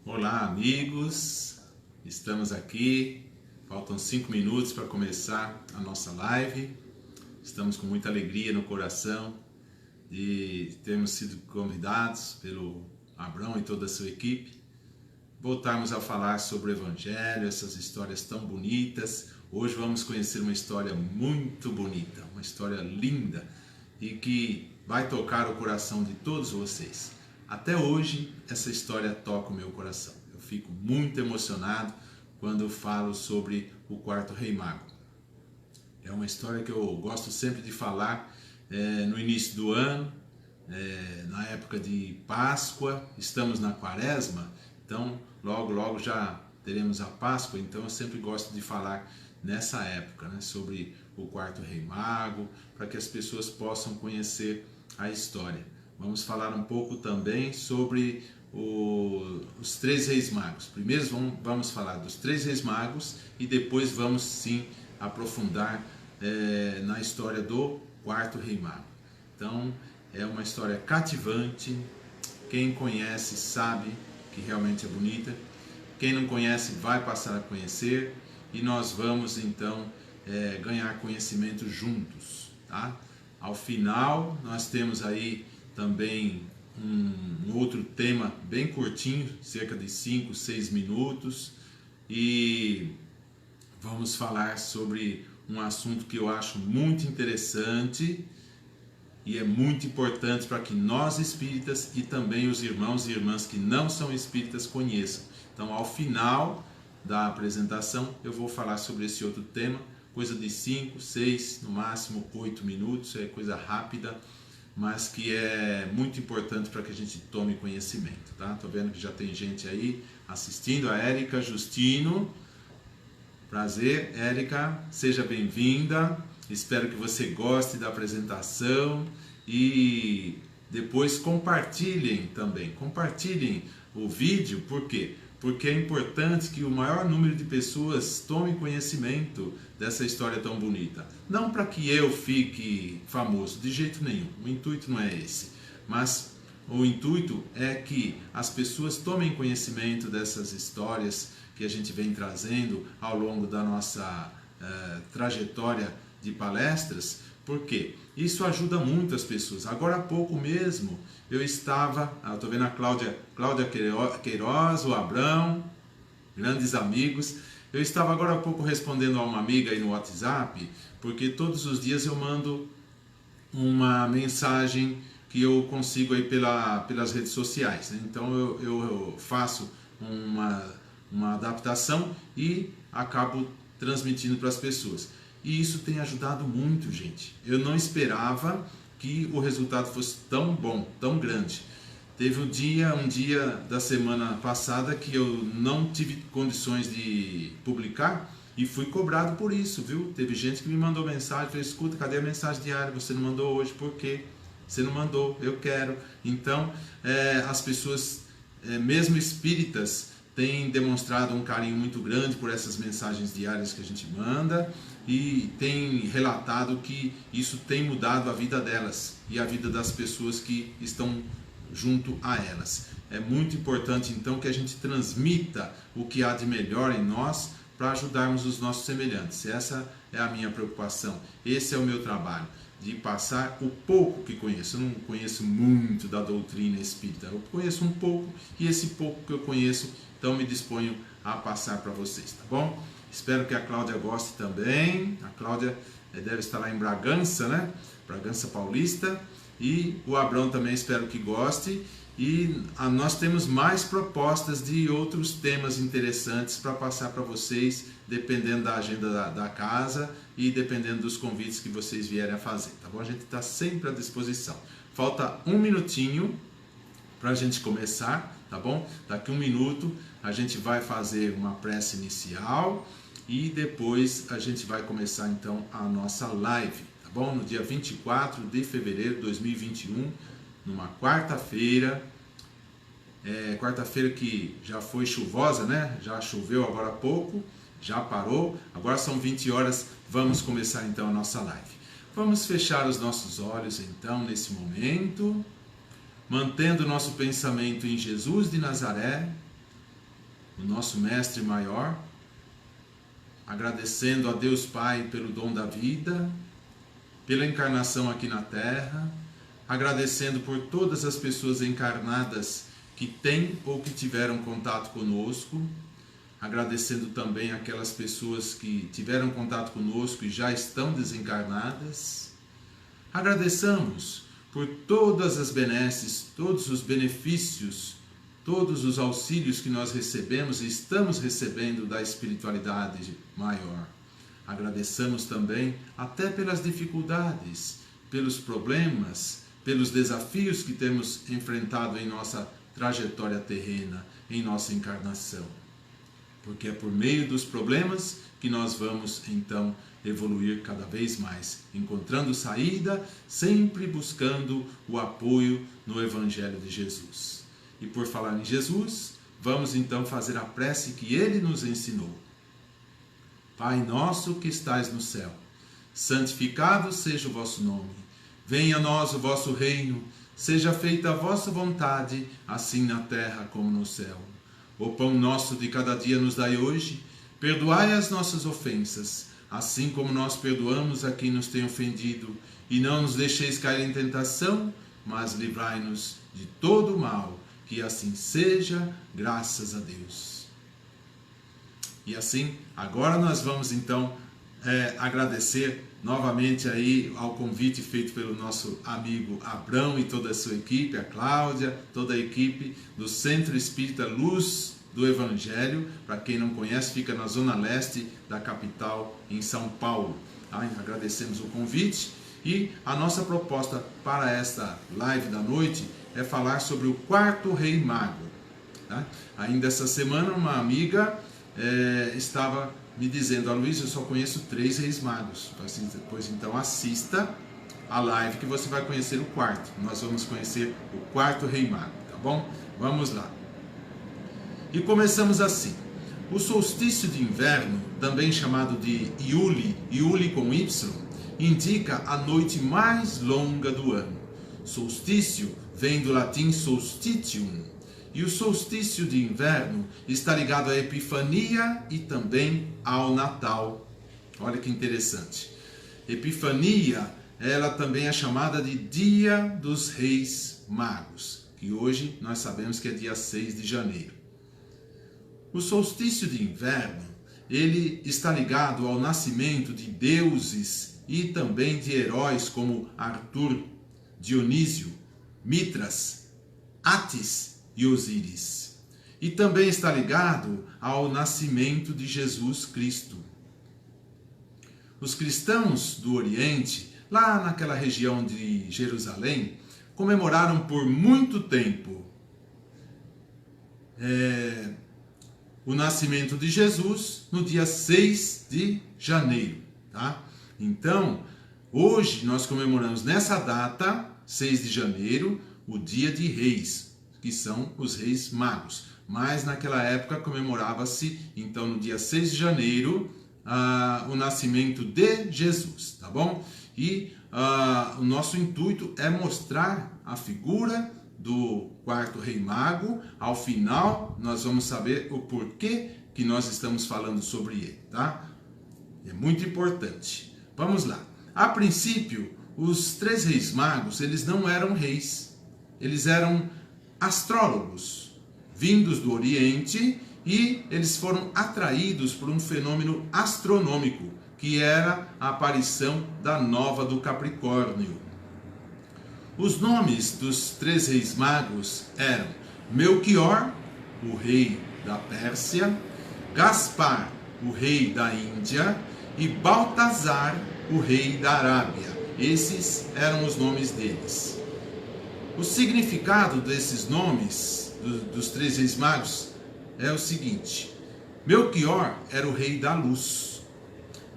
Olá, amigos, estamos aqui, faltam 5 minutos para começar a nossa live. Estamos com muita alegria no coração de termos sido convidados pelo Abrão e toda a sua equipe, voltarmos a falar sobre o Evangelho, essas histórias tão bonitas. Hoje vamos conhecer uma história muito bonita, uma história linda e que vai tocar o coração de todos vocês. Até hoje, essa história toca o meu coração. Eu fico muito emocionado quando eu falo sobre o quarto rei mago. É uma história que eu gosto sempre de falar no início do ano, na época de Páscoa. Estamos na Quaresma, então logo já teremos a Páscoa, então eu sempre gosto de falar nessa época, né, sobre o quarto rei mago, para que as pessoas possam conhecer a história. Vamos falar um pouco também sobre os três reis magos. Primeiro vamos falar dos três reis magos e depois vamos sim aprofundar na história do quarto rei mago. Então é uma história cativante, quem conhece sabe que realmente é bonita, quem não conhece vai passar a conhecer e nós vamos então ganhar conhecimento juntos, tá? Ao final nós temos aí também um outro tema bem curtinho, cerca de 5, 6 minutos, e vamos falar sobre um assunto que eu acho muito interessante e é muito importante para que nós espíritas e também os irmãos e irmãs que não são espíritas conheçam. Então, ao final da apresentação, eu vou falar sobre esse outro tema, coisa de 5, 6, no máximo 8 minutos, é coisa rápida, mas que é muito importante para que a gente tome conhecimento, tá? Tô vendo que já tem gente aí assistindo, a Érica Justino. Prazer, Érica, seja bem-vinda. Espero que você goste da apresentação e depois compartilhem também. Compartilhem o vídeo, por quê? Porque é importante que o maior número de pessoas tome conhecimento dessa história tão bonita. Não para que eu fique famoso, de jeito nenhum, o intuito não é esse. Mas o intuito é que as pessoas tomem conhecimento dessas histórias que a gente vem trazendo ao longo da nossa trajetória de palestras, porque isso ajuda muito as pessoas. Agora há pouco mesmo eu estava, estou vendo a Cláudia Queiroz, o Abrão, grandes amigos. Eu estava agora há pouco respondendo a uma amiga aí no WhatsApp, porque todos os dias eu mando uma mensagem que eu consigo aí pelas redes sociais, né? Então eu faço uma adaptação e acabo transmitindo para as pessoas. E isso tem ajudado muito, gente. Eu não esperava que o resultado fosse tão bom, tão grande. Teve um dia da semana passada que eu não tive condições de publicar e fui cobrado por isso, viu? Teve gente que me mandou mensagem, falou: escuta, cadê a mensagem diária? Você não mandou hoje, por quê? Você não mandou, eu quero. Então, as pessoas, mesmo espíritas, têm demonstrado um carinho muito grande por essas mensagens diárias que a gente manda e tem relatado que isso tem mudado a vida delas e a vida das pessoas que estão junto a elas. É muito importante então que a gente transmita o que há de melhor em nós para ajudarmos os nossos semelhantes. Essa é a minha preocupação, esse é o meu trabalho, de passar o pouco que conheço. Eu não conheço muito da doutrina espírita, eu conheço um pouco e esse pouco que eu conheço, então me disponho a passar para vocês, tá bom? Espero que a Cláudia goste também. A Cláudia deve estar lá em Bragança, né? Bragança Paulista. E o Abrão também espero que goste. E nós temos mais propostas de outros temas interessantes para passar para vocês, dependendo da agenda da casa e dependendo dos convites que vocês vierem a fazer, tá bom? A gente está sempre à disposição. Falta um minutinho para a gente começar, tá bom? Daqui 1 minuto a gente vai fazer uma prece inicial e depois a gente vai começar então a nossa live, tá bom? No dia 24 de fevereiro de 2021, numa quarta-feira, quarta-feira que já foi chuvosa, né? Já choveu agora há pouco, já parou, agora são 20 horas, vamos começar então a nossa live. Vamos fechar os nossos olhos então nesse momento, mantendo o nosso pensamento em Jesus de Nazaré, o nosso mestre maior, agradecendo a Deus Pai pelo dom da vida, pela encarnação aqui na Terra, agradecendo por todas as pessoas encarnadas que têm ou que tiveram contato conosco, agradecendo também aquelas pessoas que tiveram contato conosco e já estão desencarnadas. Agradeçamos por todas as benesses, todos os benefícios, todos os auxílios que nós recebemos e estamos recebendo da espiritualidade maior. Agradeçamos também até pelas dificuldades, pelos problemas, pelos desafios que temos enfrentado em nossa trajetória terrena, em nossa encarnação. Porque é por meio dos problemas que nós vamos então evoluir cada vez mais, encontrando saída, sempre buscando o apoio no Evangelho de Jesus. E por falar em Jesus, vamos então fazer a prece que Ele nos ensinou. Pai nosso que estais no céu, santificado seja o vosso nome. Venha a nós o vosso reino, seja feita a vossa vontade, assim na terra como no céu. O pão nosso de cada dia nos dai hoje, perdoai as nossas ofensas, assim como nós perdoamos a quem nos tem ofendido, e não nos deixeis cair em tentação, mas livrai-nos de todo o mal, que assim seja, graças a Deus. E assim, agora nós vamos então agradecer novamente aí ao convite feito pelo nosso amigo Abrão e toda a sua equipe, a Cláudia, toda a equipe do Centro Espírita Luz do Evangelho. Para quem não conhece, fica na zona leste da capital, em São Paulo. Agradecemos o convite e a nossa proposta para esta live da noite é falar sobre o quarto rei mago. Tá? Ainda essa semana uma amiga estava me dizendo: Luiz, eu só conheço 3 reis magos. Assim, depois então assista a live que você vai conhecer o quarto. Nós vamos conhecer o quarto rei mago, tá bom? Vamos lá. E começamos assim. O solstício de inverno, também chamado de Iuli, Iuli com Y, indica a noite mais longa do ano. Solstício vem do latim solstitium, e o solstício de inverno está ligado à Epifania e também ao Natal. Olha que interessante. Epifania, ela também é chamada de Dia dos Reis Magos, que hoje nós sabemos que é dia 6 de janeiro. O solstício de inverno, ele está ligado ao nascimento de deuses e também de heróis como Arthur, Dionísio, Mitras, Átis e Osíris. E também está ligado ao nascimento de Jesus Cristo. Os cristãos do Oriente, lá naquela região de Jerusalém, comemoraram por muito tempo o nascimento de Jesus no dia 6 de janeiro. Tá? Então, hoje nós comemoramos nessa data, 6 de janeiro, o dia de Reis, que são os Reis Magos. Mas naquela época comemorava-se, então no dia 6 de janeiro, o nascimento de Jesus, tá bom? E o nosso intuito é mostrar a figura do quarto rei mago. Ao final nós vamos saber o porquê que nós estamos falando sobre ele, tá? É muito importante. Vamos lá. A princípio, os 3 reis magos, eles não eram reis. Eles eram astrólogos, vindos do Oriente, e eles foram atraídos por um fenômeno astronômico, que era a aparição da nova do Capricórnio. Os nomes dos 3 reis magos eram Melquior, o rei da Pérsia, Gaspar, o rei da Índia, e Baltazar, o rei da Arábia. Esses eram os nomes deles. O significado desses nomes, dos 3 reis magos, é o seguinte: Melquior era o rei da luz,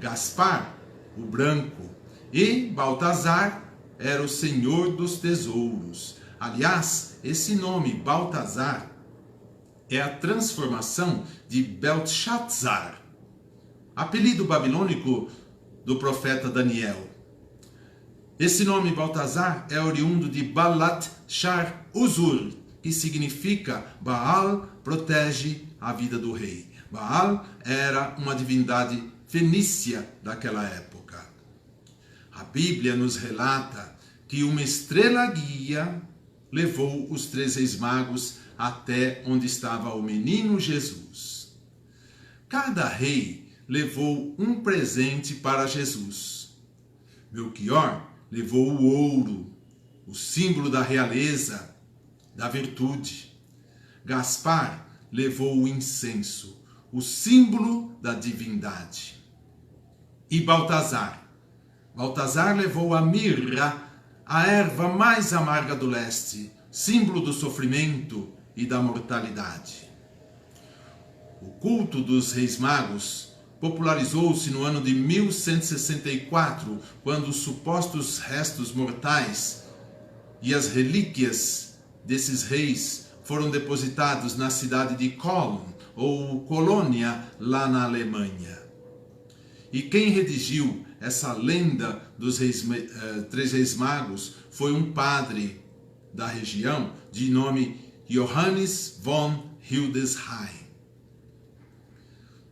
Gaspar, o branco, e Baltazar era o senhor dos tesouros. Aliás, esse nome Baltazar é a transformação de Belteshazzar, apelido babilônico do profeta Daniel. Esse nome Baltazar é oriundo de Balat Shar Uzur, que significa Baal protege a vida do rei. Baal era uma divindade fenícia daquela época. A Bíblia nos relata que uma estrela guia levou os 3 reis magos até onde estava o menino Jesus. Cada rei levou um presente para Jesus. Melquior levou o ouro, o símbolo da realeza, da virtude. Gaspar levou o incenso, o símbolo da divindade. E Baltazar levou a mirra, a erva mais amarga do leste, símbolo do sofrimento e da mortalidade. O culto dos reis magos popularizou-se no ano de 1164, quando os supostos restos mortais e as relíquias desses reis foram depositados na cidade de Cologne, ou Colônia, lá na Alemanha. E quem redigiu essa lenda dos 3 reis magos foi um padre da região de nome Johannes von Hildesheim.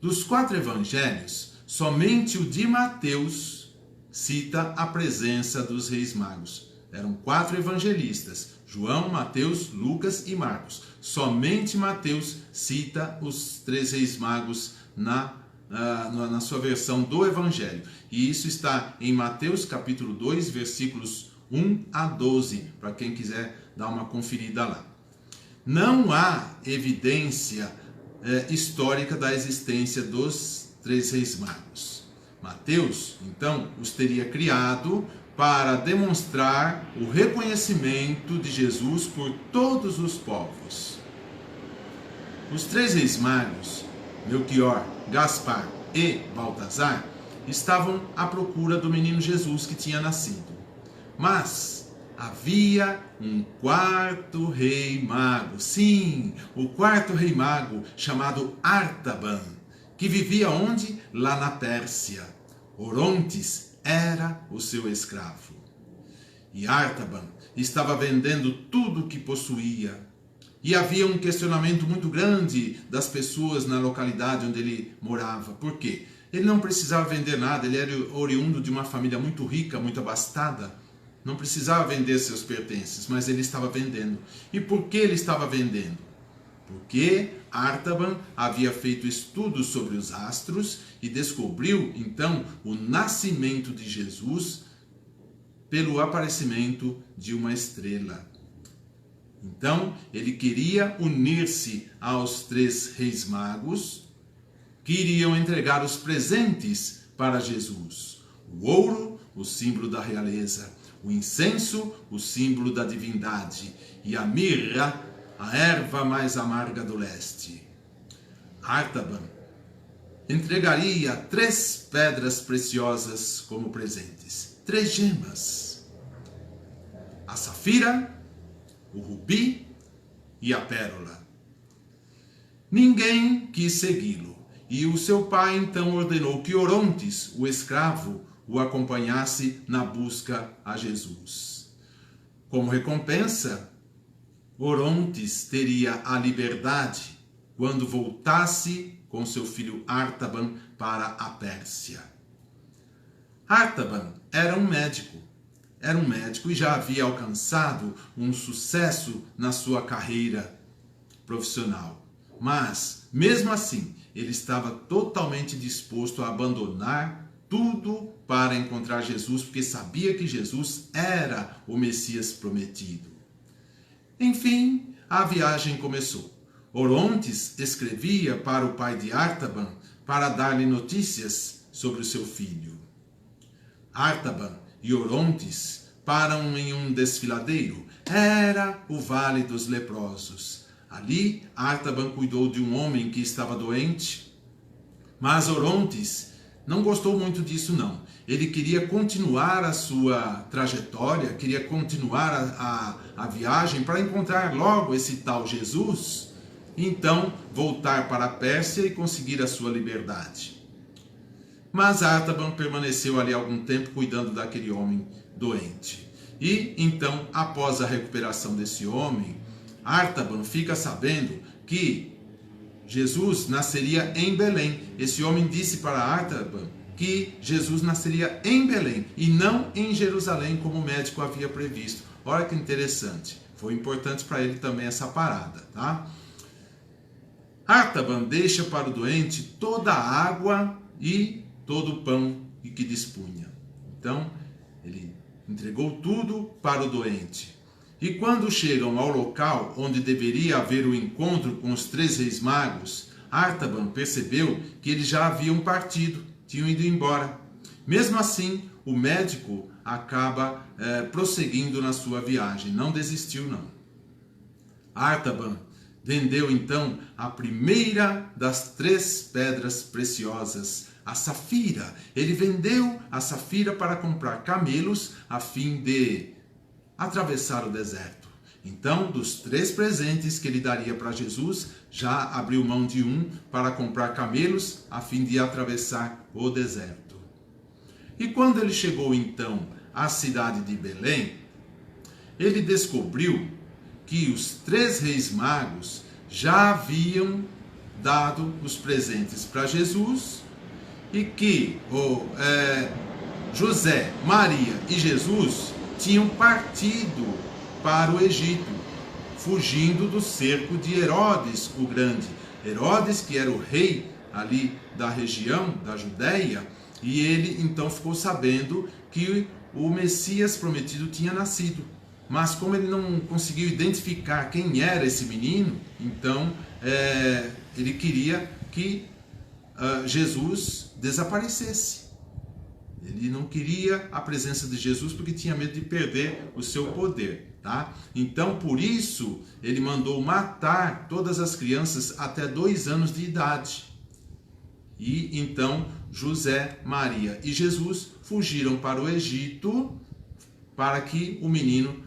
Dos 4 evangelhos, somente o de Mateus cita a presença dos reis magos. Eram 4 evangelistas, João, Mateus, Lucas e Marcos. Somente Mateus cita os 3 reis magos na sua versão do evangelho. E isso está em Mateus capítulo 2, versículos 1 a 12, para quem quiser dar uma conferida lá. Não há evidência histórica da existência dos 3 reis magos. Mateus, então, os teria criado para demonstrar o reconhecimento de Jesus por todos os povos. Os 3 reis magos, Melquior, Gaspar e Baltazar, estavam à procura do menino Jesus que tinha nascido. Mas havia um 4º rei mago, sim, o 4º rei mago, chamado Artaban, que vivia onde? Lá na Pérsia. Orontes era o seu escravo. E Artaban estava vendendo tudo o que possuía. E havia um questionamento muito grande das pessoas na localidade onde ele morava. Por quê? Ele não precisava vender nada, ele era oriundo de uma família muito rica, muito abastada. Não precisava vender seus pertences, mas ele estava vendendo. E por que ele estava vendendo? Porque Artaban havia feito estudos sobre os astros e descobriu, então, o nascimento de Jesus pelo aparecimento de uma estrela. Então, ele queria unir-se aos 3 reis magos que iriam entregar os presentes para Jesus. O ouro, o símbolo da realeza, o incenso, o símbolo da divindade, e a mirra, a erva mais amarga do leste. Artaban entregaria 3 pedras preciosas como presentes, 3 gemas: a safira, o rubi e a pérola. Ninguém quis segui-lo, e o seu pai então ordenou que Orontes, o escravo, o acompanhasse na busca a Jesus. Como recompensa, Orontes teria a liberdade quando voltasse com seu filho Artaban para a Pérsia. Artaban era um médico e já havia alcançado um sucesso na sua carreira profissional. Mas, mesmo assim, ele estava totalmente disposto a abandonar tudo para encontrar Jesus, porque sabia que Jesus era o Messias prometido. Enfim, a viagem começou. Orontes escrevia para o pai de Artaban para dar-lhe notícias sobre o seu filho. Artaban e Orontes param em um desfiladeiro. Era o Vale dos Leprosos. Ali, Artaban cuidou de um homem que estava doente, mas Orontes não gostou muito disso não. Ele queria continuar a sua trajetória, queria continuar a viagem para encontrar logo esse tal Jesus, então voltar para a Pérsia e conseguir a sua liberdade. Mas Artaban permaneceu ali algum tempo cuidando daquele homem doente. E então, após a recuperação desse homem, Artaban fica sabendo que Jesus nasceria em Belém. Esse homem disse para Artaban que Jesus nasceria em Belém e não em Jerusalém, como o médico havia previsto. Olha que interessante. Foi importante para ele também essa parada, tá? Artaban deixa para o doente toda a água e todo o pão que dispunha. Então, ele entregou tudo para o doente. E quando chegam ao local onde deveria haver o encontro com os 3 reis magos, Artaban percebeu que eles já haviam partido, tinham ido embora. Mesmo assim, o médico acaba prosseguindo na sua viagem, não desistiu não. Artaban vendeu então a primeira das 3 pedras preciosas, a safira. Ele vendeu a safira para comprar camelos a fim de atravessar o deserto. Então, dos 3 presentes que ele daria para Jesus, já abriu mão de um para comprar camelos a fim de atravessar o deserto. E quando ele chegou então à cidade de Belém, ele descobriu que os 3 reis magos já haviam dado os presentes para Jesus e que José, Maria e Jesus tinham partido para o Egito, fugindo do cerco de Herodes o Grande. Herodes, que era o rei ali da região da Judéia, e ele então ficou sabendo que o Messias prometido tinha nascido. Mas como ele não conseguiu identificar quem era esse menino, então ele queria que Jesus desaparecesse. Ele não queria a presença de Jesus porque tinha medo de perder o seu poder, tá? Então, por isso, ele mandou matar todas as crianças até 2 anos de idade. E então, José, Maria e Jesus fugiram para o Egito para que o menino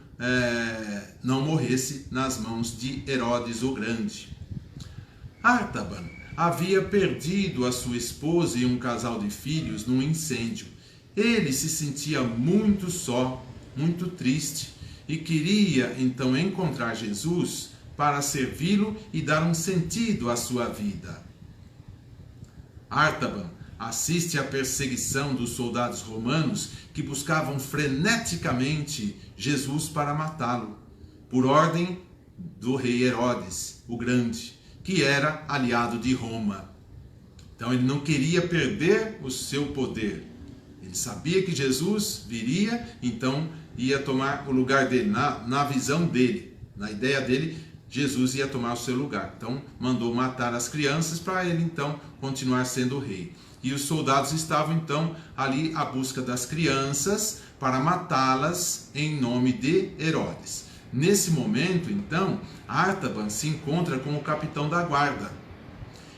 não morresse nas mãos de Herodes o Grande. Artaban havia perdido a sua esposa e um casal de filhos num incêndio. Ele se sentia muito só, muito triste e queria então encontrar Jesus para servi-lo e dar um sentido à sua vida. Artaban assiste à perseguição dos soldados romanos que buscavam freneticamente Jesus para matá-lo, por ordem do rei Herodes o Grande, que era aliado de Roma. Então ele não queria perder o seu poder. Ele sabia que Jesus viria, então ia tomar o lugar dele, na visão dele, na ideia dele, Jesus ia tomar o seu lugar. Então mandou matar as crianças para ele então continuar sendo rei. E os soldados estavam então ali à busca das crianças para matá-las em nome de Herodes. Nesse momento, então, Artaban se encontra com o capitão da guarda.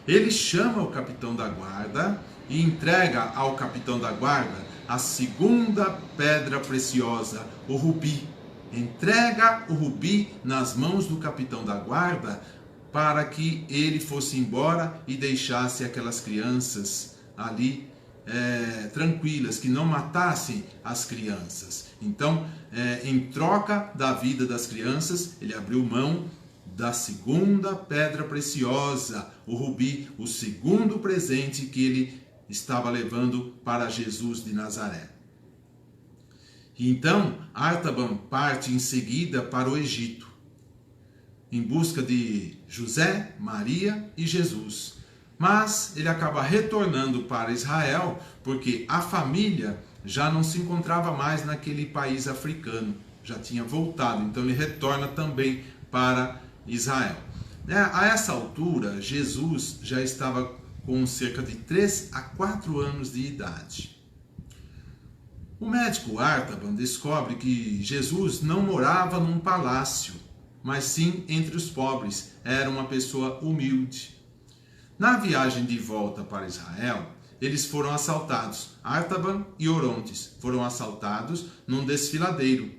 Ele chama o capitão da guarda e entrega ao capitão da guarda a 2ª pedra preciosa, o rubi. Entrega o rubi nas mãos do capitão da guarda para que ele fosse embora e deixasse aquelas crianças ali tranquilas, que não matassem as crianças. Então, em troca da vida das crianças, ele abriu mão da 2ª pedra preciosa, o rubi, o 2º presente que ele estava levando para Jesus de Nazaré. Então, Artaban parte em seguida para o Egito, em busca de José, Maria e Jesus. Mas ele acaba retornando para Israel, porque a família já não se encontrava mais naquele país africano, já tinha voltado, então ele retorna também para Israel. A essa altura, Jesus já estava com cerca de 3 a 4 anos de idade. O médico Artaban descobre que Jesus não morava num palácio, mas sim entre os pobres, era uma pessoa humilde. Na viagem de volta para Israel, eles foram assaltados. Artaban e Orontes foram assaltados num desfiladeiro,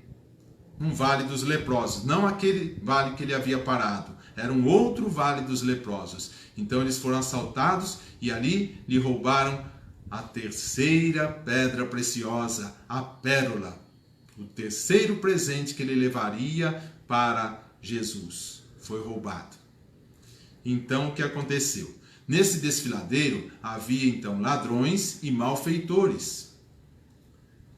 num vale dos leprosos. Não aquele vale que ele havia parado, era um outro vale dos leprosos. Então eles foram assaltados e ali lhe roubaram a 3ª pedra preciosa, a pérola. O 3º presente que ele levaria para Jesus. foi roubado. Então o que aconteceu? Nesse desfiladeiro havia então ladrões e malfeitores.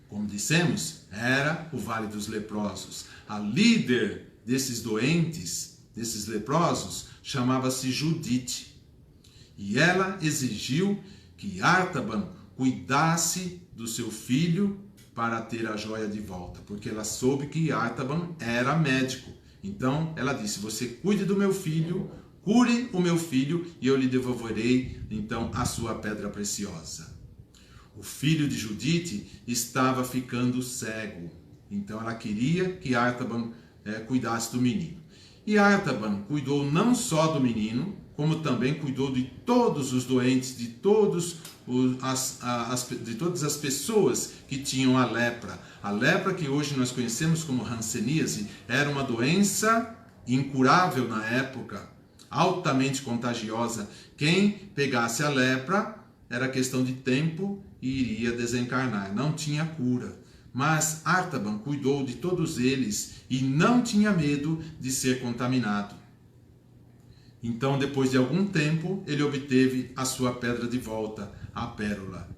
Como dissemos, era o Vale dos Leprosos. A líder desses doentes, desses leprosos, chamava-se Judite. E ela exigiu que Artaban cuidasse do seu filho para ter a joia de volta, porque ela soube que Artaban era médico. Então ela disse: você cuide do meu filho, cure o meu filho e eu lhe devolverei então a sua pedra preciosa. O filho de Judite estava ficando cego, então ela queria que Artaban cuidasse do menino. E Artaban cuidou não só do menino, como também cuidou de todos os doentes, de todas as pessoas que tinham a lepra. A lepra, que hoje nós conhecemos como hanseníase, era uma doença incurável na época, altamente contagiosa. Quem pegasse a lepra era questão de tempo e iria desencarnar, não tinha cura. Mas Artaban cuidou de todos eles e não tinha medo de ser contaminado. Então, depois de algum tempo, ele obteve a sua pedra de volta, a pérola.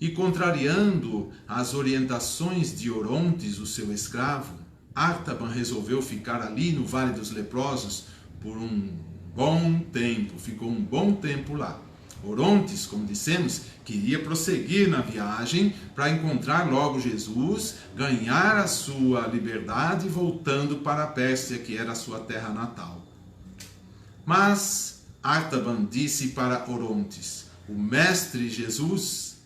E contrariando as orientações de Orontes, o seu escravo, Artaban resolveu ficar ali no Vale dos Leprosos por um bom tempo, ficou um bom tempo lá. Orontes, como dissemos, queria prosseguir na viagem para encontrar logo Jesus, ganhar a sua liberdade, voltando para a Pérsia, que era a sua terra natal. Mas Artaban disse para Orontes: o mestre Jesus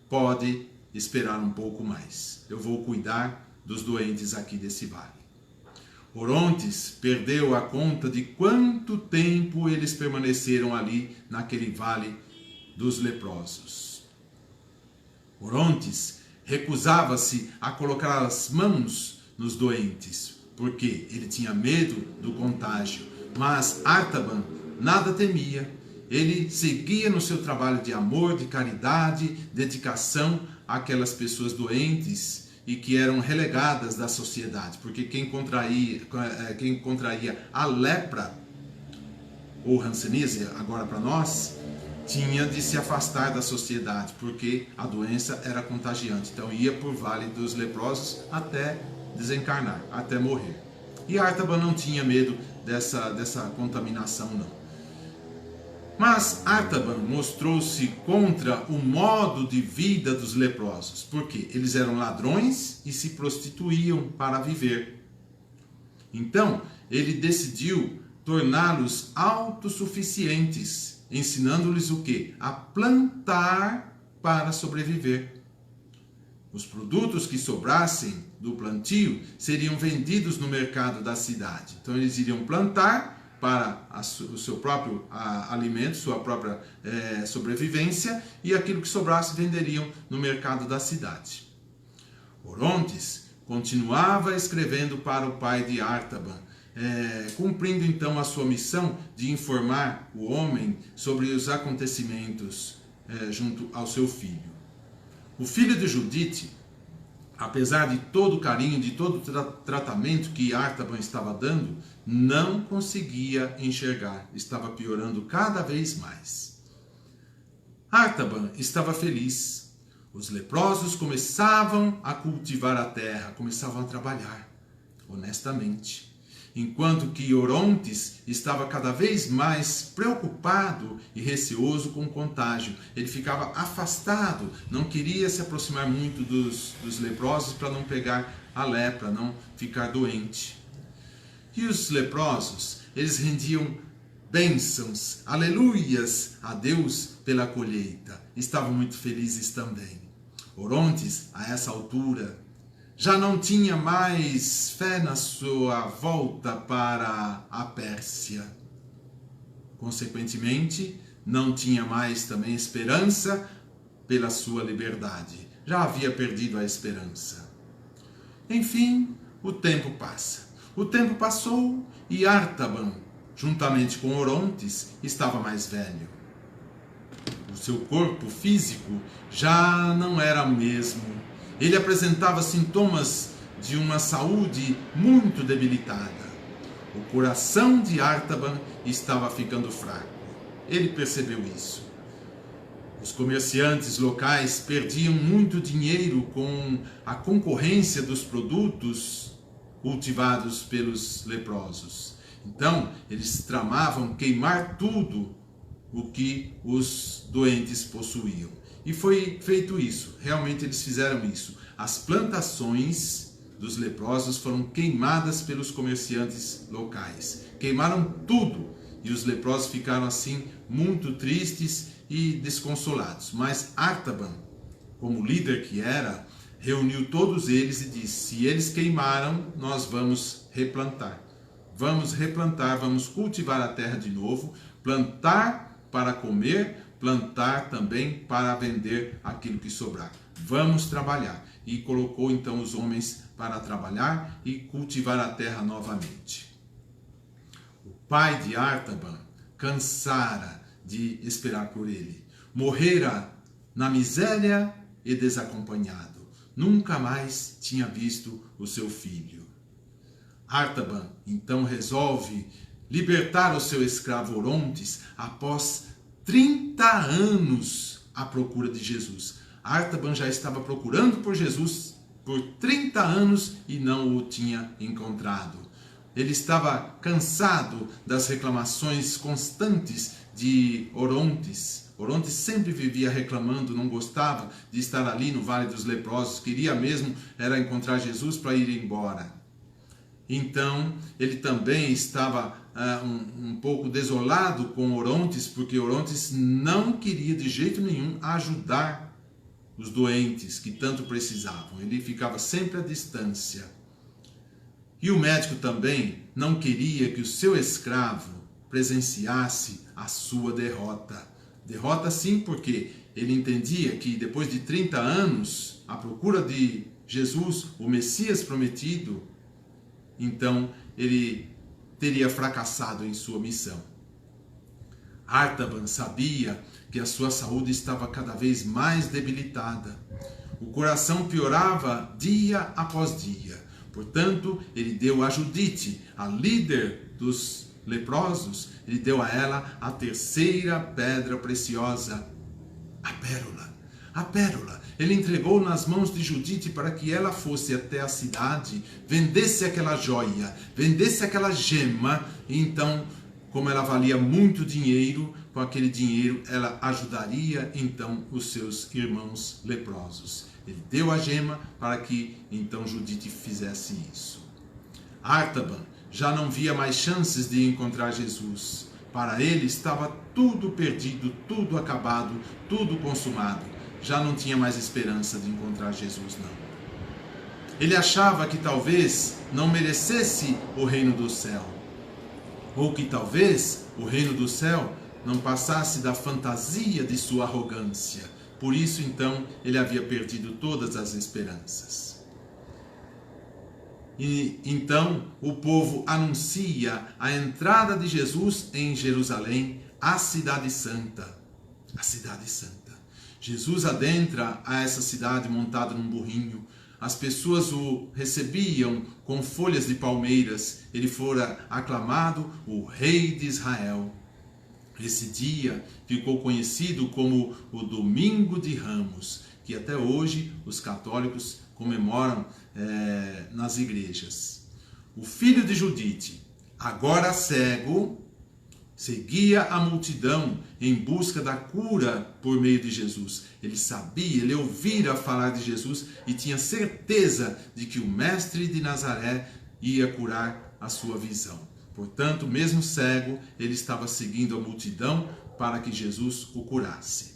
pode esperar um pouco mais. Eu vou cuidar dos doentes aqui desse vale. Orontes perdeu a conta de quanto tempo eles permaneceram ali naquele vale dos leprosos. Orontes recusava-se a colocar as mãos nos doentes, porque ele tinha medo do contágio. Mas Artaban nada temia. Ele seguia no seu trabalho de amor, de caridade, dedicação àquelas pessoas doentes e que eram relegadas da sociedade, porque quem contraía a lepra, ou hanseníase, agora para nós, tinha de se afastar da sociedade, porque a doença era contagiante. Então ia por Vale dos Leprosos até desencarnar, até morrer. E Artaban não tinha medo dessa contaminação, não. Mas Artaban mostrou-se contra o modo de vida dos leprosos, porque eles eram ladrões e se prostituíam para viver. Então, ele decidiu torná-los autossuficientes, ensinando-lhes o quê? A plantar para sobreviver. Os produtos que sobrassem do plantio seriam vendidos no mercado da cidade. Então, eles iriam plantar para o seu próprio alimento, sua própria sobrevivência, e aquilo que sobrasse venderiam no mercado da cidade. Orontes continuava escrevendo para o pai de Artaban, cumprindo então a sua missão de informar o homem sobre os acontecimentos junto ao seu filho. O filho de Judite, apesar de todo o carinho, de todo o tratamento que Artaban estava dando, não conseguia enxergar, estava piorando cada vez mais. Artaban estava feliz. Os leprosos começavam a cultivar a terra, começavam a trabalhar honestamente, enquanto que Orontes estava cada vez mais preocupado e receoso com o contágio. Ele ficava afastado, não queria se aproximar muito dos leprosos para não pegar a lepra, não ficar doente. E os leprosos, eles rendiam bênçãos, aleluias a Deus pela colheita. Estavam muito felizes também. Orontes, a essa altura, já não tinha mais fé na sua volta para a Pérsia. Consequentemente, não tinha mais também esperança pela sua liberdade. Já havia perdido a esperança. Enfim, o tempo passa. O tempo passou e Artaban, juntamente com Orontes, estava mais velho. O seu corpo físico já não era o mesmo. Ele apresentava sintomas de uma saúde muito debilitada. O coração de Artaban estava ficando fraco. Ele percebeu isso. Os comerciantes locais perdiam muito dinheiro com a concorrência dos produtos cultivados pelos leprosos. Então, eles tramavam queimar tudo o que os doentes possuíam. E foi feito isso. Realmente eles fizeram isso. As plantações dos leprosos foram queimadas pelos comerciantes locais. Queimaram tudo. E os leprosos ficaram assim muito tristes e desconsolados. Mas Artaban, como líder que era, reuniu todos eles e disse: se eles queimaram, nós vamos replantar. Vamos replantar, vamos cultivar a terra de novo, plantar para comer, plantar também para vender aquilo que sobrar. Vamos trabalhar. E colocou então os homens para trabalhar e cultivar a terra novamente. O pai de Artaban cansara de esperar por ele. Morrera na miséria e desacompanhado. Nunca mais tinha visto o seu filho. Artaban então resolve libertar o seu escravo Orontes após 30 anos à procura de Jesus. Artaban já estava procurando por Jesus por 30 anos e não o tinha encontrado. Ele estava cansado das reclamações constantes de Orontes. Orontes sempre vivia reclamando, não gostava de estar ali no Vale dos Leprosos, queria mesmo era encontrar Jesus para ir embora. Então, ele também estava um pouco desolado com Orontes, porque Orontes não queria de jeito nenhum ajudar os doentes que tanto precisavam. Ele ficava sempre à distância. E o médico também não queria que o seu escravo presenciasse a sua derrota. Derrota sim, porque ele entendia que depois de 30 anos, à procura de Jesus, o Messias prometido, então ele teria fracassado em sua missão. Artaban sabia que a sua saúde estava cada vez mais debilitada. O coração piorava dia após dia. Portanto, ele deu a Judite, a líder dos leprosos, ele deu a ela a terceira pedra preciosa, a pérola. A pérola. Ele entregou nas mãos de Judite para que ela fosse até a cidade, vendesse aquela joia, vendesse aquela gema, e então, como ela valia muito dinheiro, com aquele dinheiro ela ajudaria então os seus irmãos leprosos. Ele deu a gema para que então Judite fizesse isso. Artaban já não via mais chances de encontrar Jesus. Para ele estava tudo perdido, tudo acabado, tudo consumado. Já não tinha mais esperança de encontrar Jesus, não. Ele achava que talvez não merecesse o reino do céu, ou que talvez o reino do céu não passasse da fantasia de sua arrogância. Por isso, então, ele havia perdido todas as esperanças. E então o povo anuncia a entrada de Jesus em Jerusalém, a cidade santa. A cidade santa. Jesus adentra a essa cidade montado num burrinho. As pessoas o recebiam com folhas de palmeiras. Ele fora aclamado o Rei de Israel. Esse dia ficou conhecido como o Domingo de Ramos, que até hoje os católicos comemoram nas igrejas. O filho de Judite, agora cego, seguia a multidão em busca da cura por meio de Jesus. Ele sabia, ele ouvira falar de Jesus e tinha certeza de que o mestre de Nazaré ia curar a sua visão. Portanto, mesmo cego, ele estava seguindo a multidão para que Jesus o curasse.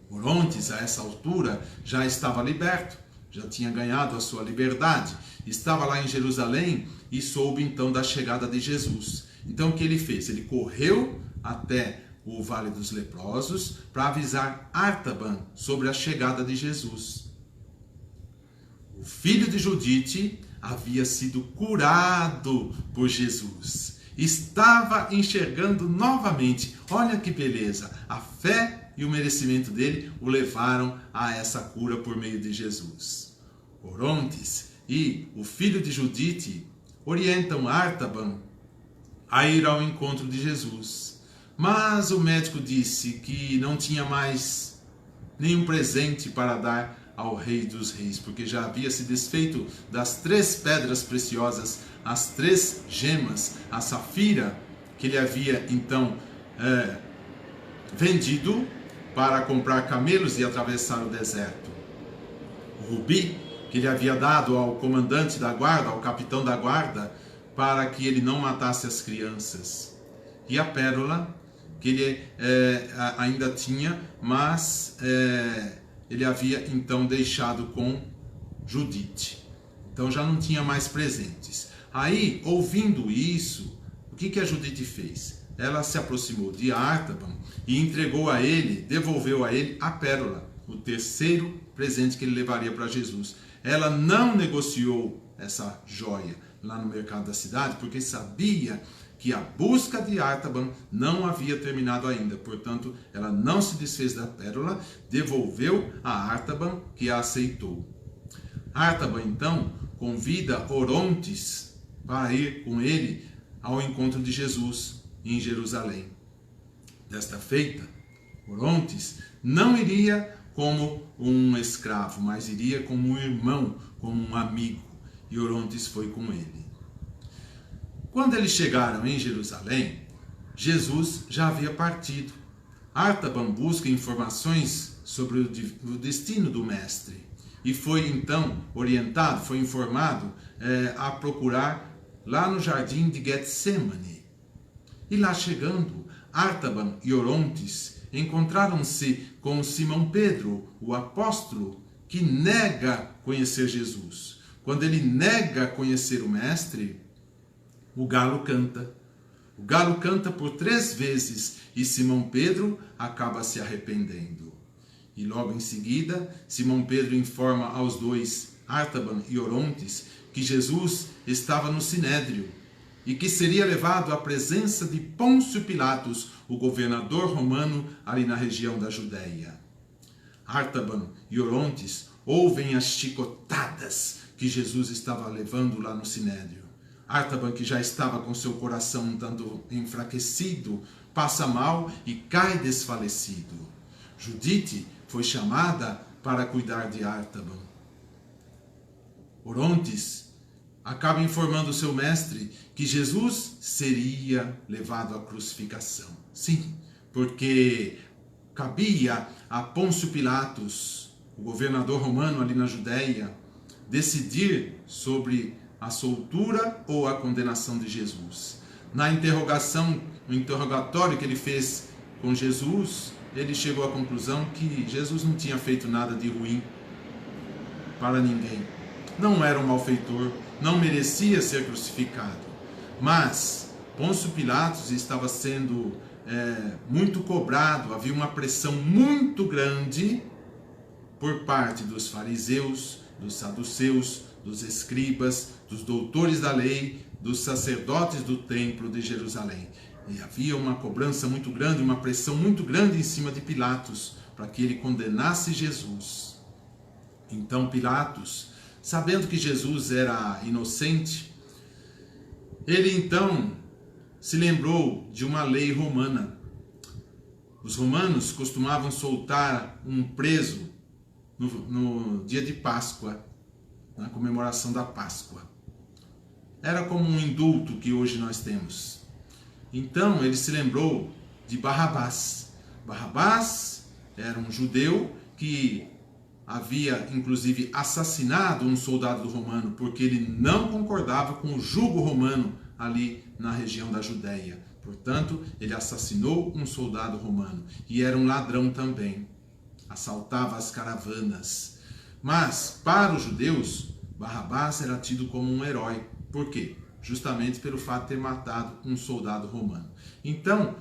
Orontes, a essa altura, já estava liberto, já tinha ganhado a sua liberdade. Estava lá em Jerusalém e soube então da chegada de Jesus. Então o que ele fez? Ele correu até o Vale dos Leprosos para avisar Artaban sobre a chegada de Jesus. O filho de Judite havia sido curado por Jesus. Estava enxergando novamente. Olha que beleza! A fé e o merecimento dele o levaram a essa cura por meio de Jesus. Orontes e o filho de Judite orientam Artaban a ir ao encontro de Jesus. Mas o médico disse que não tinha mais nenhum presente para dar ao Rei dos Reis, porque já havia se desfeito das 3 pedras preciosas, as 3 gemas, a safira que ele havia então vendido para comprar camelos e atravessar o deserto, o rubi que ele havia dado ao comandante da guarda, ao capitão da guarda, para que ele não matasse as crianças, e a pérola que ele ainda tinha, mas ele havia então deixado com Judite. Então já não tinha mais presentes. Aí, ouvindo isso, o que a Judite fez? Ela se aproximou de Artaban e entregou a ele, devolveu a ele a pérola, o terceiro presente que ele levaria para Jesus. Ela não negociou essa joia lá no mercado da cidade, porque sabia que a busca de Artaban não havia terminado ainda. Portanto, ela não se desfez da pérola, devolveu a Artaban, que a aceitou. Artaban, então, convida Orontes para ir com ele ao encontro de Jesus em Jerusalém. Desta feita, Orontes não iria como um escravo, mas iria como um irmão, como um amigo. E Orontes foi com ele. Quando eles chegaram em Jerusalém, Jesus já havia partido. Artaban busca informações sobre o destino do mestre e foi então orientado, foi informado a procurar lá no jardim de Getsemane. E lá chegando, Artaban e Orontes encontraram-se com Simão Pedro, o apóstolo, que nega conhecer Jesus. Quando ele nega conhecer o mestre, o galo canta. O galo canta por 3 vezes e Simão Pedro acaba se arrependendo. E logo em seguida, Simão Pedro informa aos dois, Artaban e Orontes, que Jesus estava no Sinédrio e que seria levado à presença de Pôncio Pilatos, o governador romano ali na região da Judéia. Artaban e Orontes ouvem as chicotadas que Jesus estava levando lá no Sinédrio. Artaban, que já estava com seu coração um tanto enfraquecido, passa mal e cai desfalecido. Judite foi chamada para cuidar de Artaban. Orontes acaba informando seu mestre que Jesus seria levado à crucificação. Sim, porque cabia a Pôncio Pilatos, o governador romano ali na Judéia, decidir sobre a soltura ou a condenação de Jesus. Na interrogação, no interrogatório que ele fez com Jesus, ele chegou à conclusão que Jesus não tinha feito nada de ruim para ninguém. Não era um malfeitor, não merecia ser crucificado. Mas Pôncio Pilatos estava sendo muito cobrado, havia uma pressão muito grande por parte dos fariseus, dos saduceus, dos escribas, dos doutores da lei, dos sacerdotes do templo de Jerusalém. E havia uma cobrança muito grande, uma pressão muito grande em cima de Pilatos, para que ele condenasse Jesus. Então Pilatos, sabendo que Jesus era inocente, ele então se lembrou de uma lei romana. Os romanos costumavam soltar um preso no dia de Páscoa, na comemoração da Páscoa. Era como um indulto que hoje nós temos. Então ele se lembrou de Barrabás. Barrabás era um judeu que havia inclusive assassinado um soldado romano porque ele não concordava com o jugo romano ali na região da Judéia. Portanto, ele assassinou um soldado romano e era um ladrão também. Assaltava as caravanas. Mas, para os judeus, Barrabás era tido como um herói. Por quê? Justamente pelo fato de ter matado um soldado romano. Então,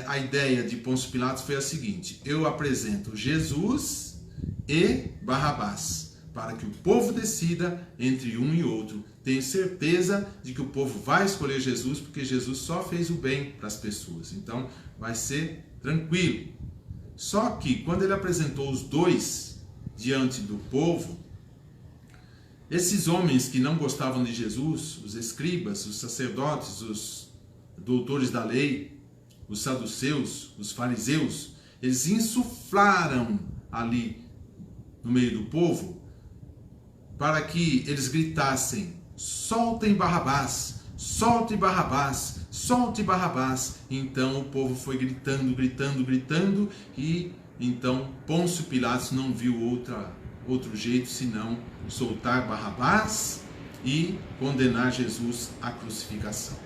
a ideia de Pôncio Pilatos foi a seguinte: eu apresento Jesus e Barrabás, para que o povo decida entre um e outro. Tenho certeza de que o povo vai escolher Jesus, porque Jesus só fez o bem para as pessoas. Então, vai ser tranquilo. Só que, quando ele apresentou os dois diante do povo, esses homens que não gostavam de Jesus, os escribas, os sacerdotes, os doutores da lei, os saduceus, os fariseus, eles insuflaram ali no meio do povo para que eles gritassem: soltem Barrabás, solte Barrabás, solte Barrabás. Então o povo foi gritando, gritando, gritando, e então Pôncio Pilatos não viu outro jeito senão soltar Barrabás e condenar Jesus à crucificação.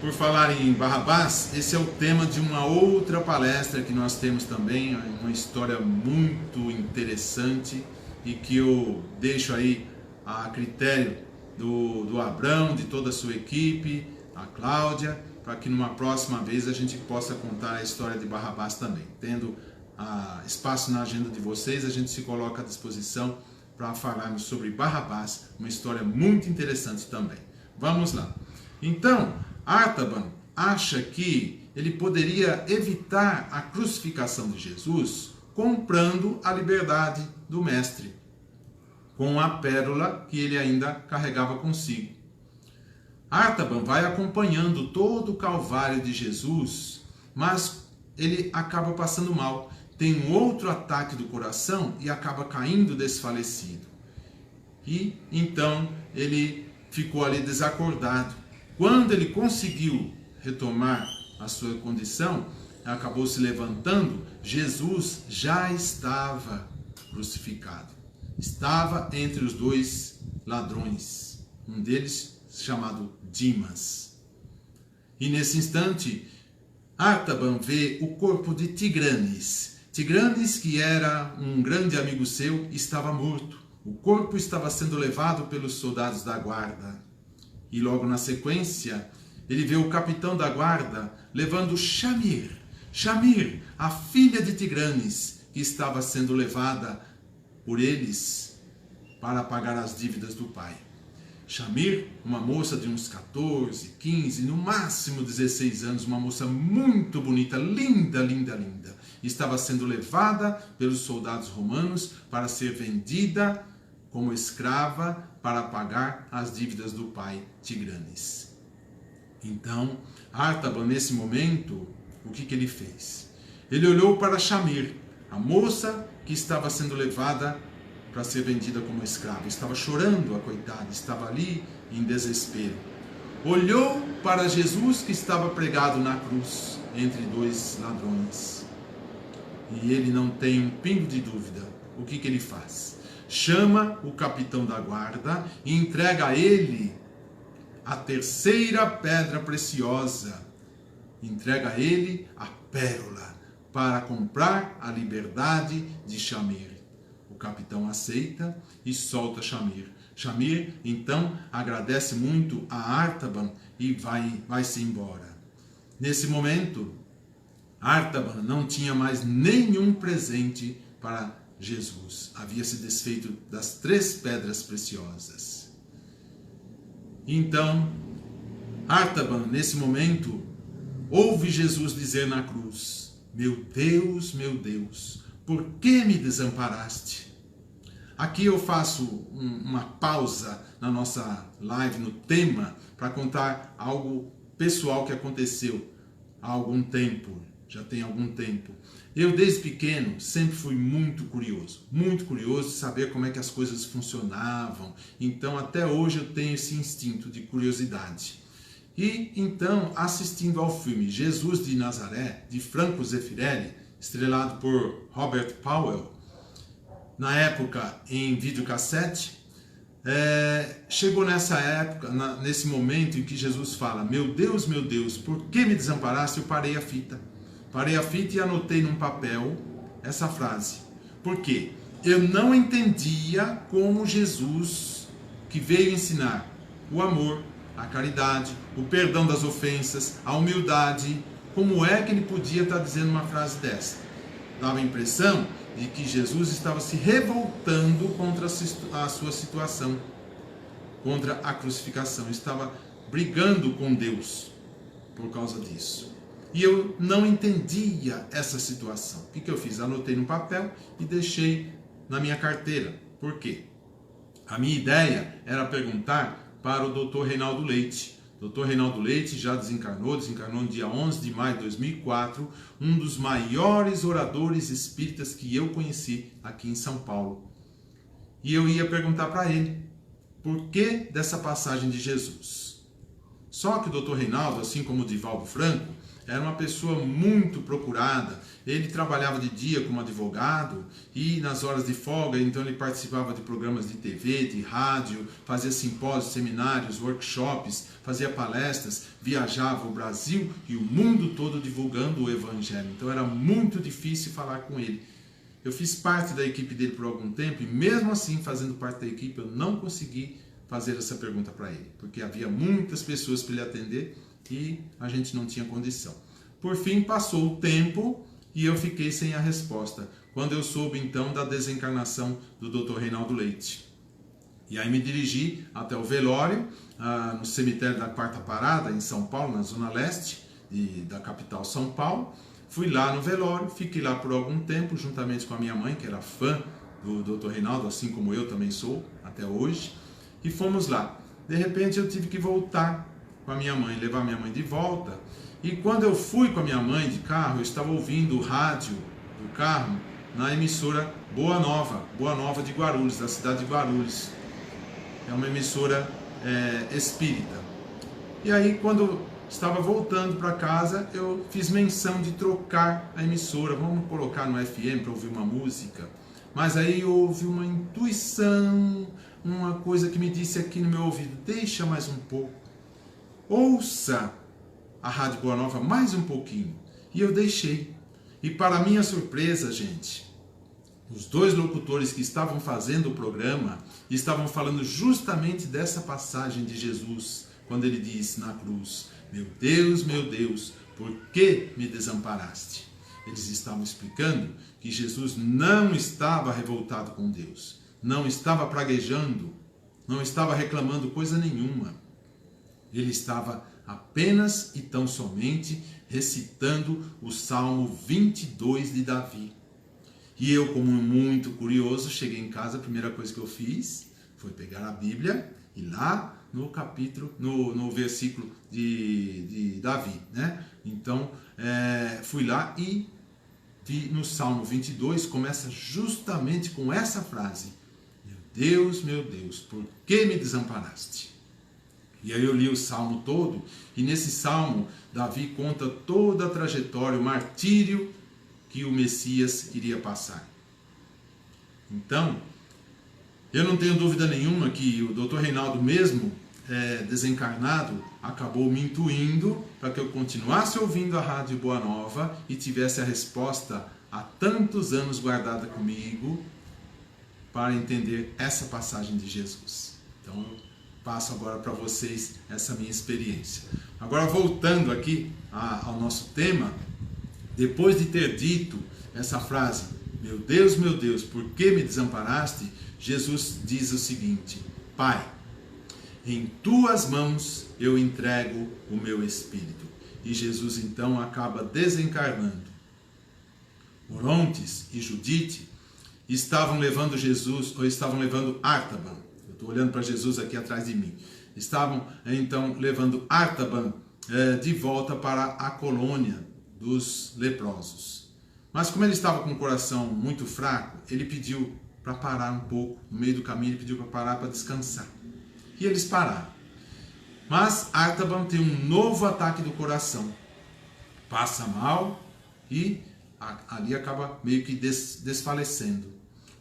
Por falar em Barrabás, esse é o tema de uma outra palestra que nós temos também, uma história muito interessante e que eu deixo aí a critério do Abrão, de toda a sua equipe, a Cláudia, para que numa próxima vez a gente possa contar a história de Barrabás também. Tendo espaço na agenda de vocês, a gente se coloca à disposição para falarmos sobre Barrabás, uma história muito interessante também. Vamos lá. Então, Artaban acha que ele poderia evitar a crucificação de Jesus comprando a liberdade do mestre, com a pérola que ele ainda carregava consigo. Artaban vai acompanhando todo o calvário de Jesus, mas ele acaba passando mal. Tem um outro ataque do coração e acaba caindo desfalecido. E então ele ficou ali desacordado. Quando ele conseguiu retomar a sua condição, acabou se levantando, Jesus já estava crucificado. Estava entre os dois ladrões, um deles chamado Dimas. E nesse instante, Artaban vê o corpo de Tigranes. Tigranes, que era um grande amigo seu, estava morto. O corpo estava sendo levado pelos soldados da guarda. E logo na sequência, ele vê o capitão da guarda levando Shamir, a filha de Tigranes, que estava sendo levada por eles para pagar as dívidas do pai. Shamir, uma moça de uns 14, 15, no máximo 16 anos, uma moça muito bonita, linda, linda, linda, estava sendo levada pelos soldados romanos para ser vendida como escrava para pagar as dívidas do pai Tigranes. Então, Artaban, nesse momento, o que ele fez? Ele olhou para Shamir, a moça que estava sendo levada para ser vendida como escrava. Estava chorando, a coitada, estava ali em desespero. Olhou para Jesus, que estava pregado na cruz entre dois ladrões. E ele não tem um pingo de dúvida. O que ele faz? Chama o capitão da guarda e entrega a ele a terceira pedra preciosa. Entrega a ele a pérola para comprar a liberdade de Shamir. O capitão aceita e solta Shamir. Shamir, então, agradece muito a Artaban e vai-se embora. Nesse momento, Artaban não tinha mais nenhum presente para Jesus. Havia se desfeito das 3 pedras preciosas. Então, Artaban, nesse momento, ouve Jesus dizer na cruz: meu Deus, por que me desamparaste? Aqui eu faço uma pausa na nossa live, no tema, para contar algo pessoal que aconteceu há algum tempo, já tem algum tempo. Eu, desde pequeno, sempre fui muito curioso de saber como é que as coisas funcionavam. Então, até hoje eu tenho esse instinto de curiosidade. E, então, assistindo ao filme Jesus de Nazaré, de Franco Zeffirelli, estrelado por Robert Powell, na época em videocassete, chegou nessa época, nesse momento em que Jesus fala: meu Deus, por que me desamparaste? Eu parei a fita e anotei num papel essa frase. Por quê? Eu não entendia como Jesus, que veio ensinar o amor, a caridade, o perdão das ofensas, a humildade, como é que ele podia estar dizendo uma frase dessa? Dava a impressão de que Jesus estava se revoltando contra a sua situação, contra a crucificação, estava brigando com Deus por causa disso. E eu não entendia essa situação. O que eu fiz? Anotei no papel e deixei na minha carteira. Por quê? A minha ideia era perguntar para o Dr. Reinaldo Leite. Dr. Reinaldo Leite já desencarnou no dia 11 de maio de 2004, um dos maiores oradores espíritas que eu conheci aqui em São Paulo. E eu ia perguntar para ele, por que dessa passagem de Jesus? Só que o Dr. Reinaldo, assim como o Divaldo Franco, era uma pessoa muito procurada. Ele trabalhava de dia como advogado e nas horas de folga, então ele participava de programas de TV, de rádio, fazia simpósios, seminários, workshops, fazia palestras, viajava o Brasil e o mundo todo divulgando o Evangelho. Então era muito difícil falar com ele. Eu fiz parte da equipe dele por algum tempo e mesmo assim, fazendo parte da equipe, eu não consegui fazer essa pergunta para ele, porque havia muitas pessoas para ele atender e a gente não tinha condição. Por fim, passou o tempo e eu fiquei sem a resposta, quando eu soube então da desencarnação do Dr. Reinaldo Leite. E aí me dirigi até o velório, no cemitério da Quarta Parada, em São Paulo, na zona leste da capital São Paulo. Fui lá no velório, fiquei lá por algum tempo, juntamente com a minha mãe, que era fã do Dr. Reinaldo, assim como eu também sou, até hoje. E fomos lá. De repente eu tive que voltar com a minha mãe, levar minha mãe de volta. E quando eu fui com a minha mãe de carro, eu estava ouvindo o rádio do carro na emissora Boa Nova de Guarulhos, da cidade de Guarulhos. É uma emissora espírita. E aí quando estava voltando para casa, eu fiz menção de trocar a emissora. Vamos colocar no FM para ouvir uma música. Mas aí houve uma intuição, uma coisa que me disse aqui no meu ouvido, deixa mais um pouco. Ouça a Rádio Boa Nova mais um pouquinho. E eu deixei. E para minha surpresa, gente, os dois locutores que estavam fazendo o programa estavam falando justamente dessa passagem de Jesus, quando ele disse na cruz, meu Deus, por que me desamparaste? Eles estavam explicando que Jesus não estava revoltado com Deus, não estava praguejando, não estava reclamando coisa nenhuma. Ele estava apenas e tão somente recitando o Salmo 22 de Davi. E eu, como muito curioso, cheguei em casa, a primeira coisa que eu fiz foi pegar a Bíblia e lá no capítulo, no versículo de Davi, né? Então, fui lá e vi no Salmo 22, começa justamente com essa frase, meu Deus, por que me desamparaste? E aí eu li o Salmo todo, e nesse Salmo, Davi conta toda a trajetória, o martírio que o Messias iria passar. Então, eu não tenho dúvida nenhuma que o Dr. Reinaldo mesmo, desencarnado, acabou me intuindo para que eu continuasse ouvindo a Rádio Boa Nova e tivesse a resposta há tantos anos guardada comigo para entender essa passagem de Jesus. Então, eu passo agora para vocês essa minha experiência. Agora, voltando aqui ao nosso tema, depois de ter dito essa frase, meu Deus, por que me desamparaste? Jesus diz o seguinte, Pai, em tuas mãos eu entrego o meu espírito. E Jesus então acaba desencarnando. Orontes e Judite estavam levando Artaban. Eu estou olhando para Jesus aqui atrás de mim. Estavam então levando Artaban de volta para a colônia dos leprosos. Mas como ele estava com o coração muito fraco, ele pediu para parar um pouco. No meio do caminho ele pediu para parar para descansar. E eles pararam. Mas Artaban tem um novo ataque do coração. Passa mal e ali acaba meio que desfalecendo.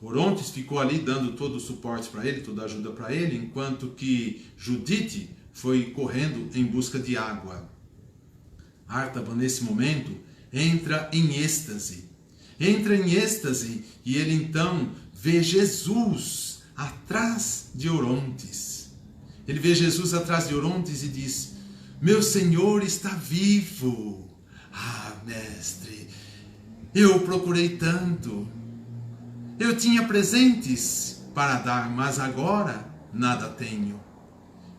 Orontes ficou ali dando todo o suporte para ele, toda a ajuda para ele, enquanto que Judite foi correndo em busca de água. Artaban, nesse momento, entra em êxtase. E ele então vê Jesus atrás de Orontes. Ele vê Jesus atrás de Orontes e diz, meu Senhor está vivo. Ah, mestre, eu procurei tanto. Eu tinha presentes para dar, mas agora nada tenho.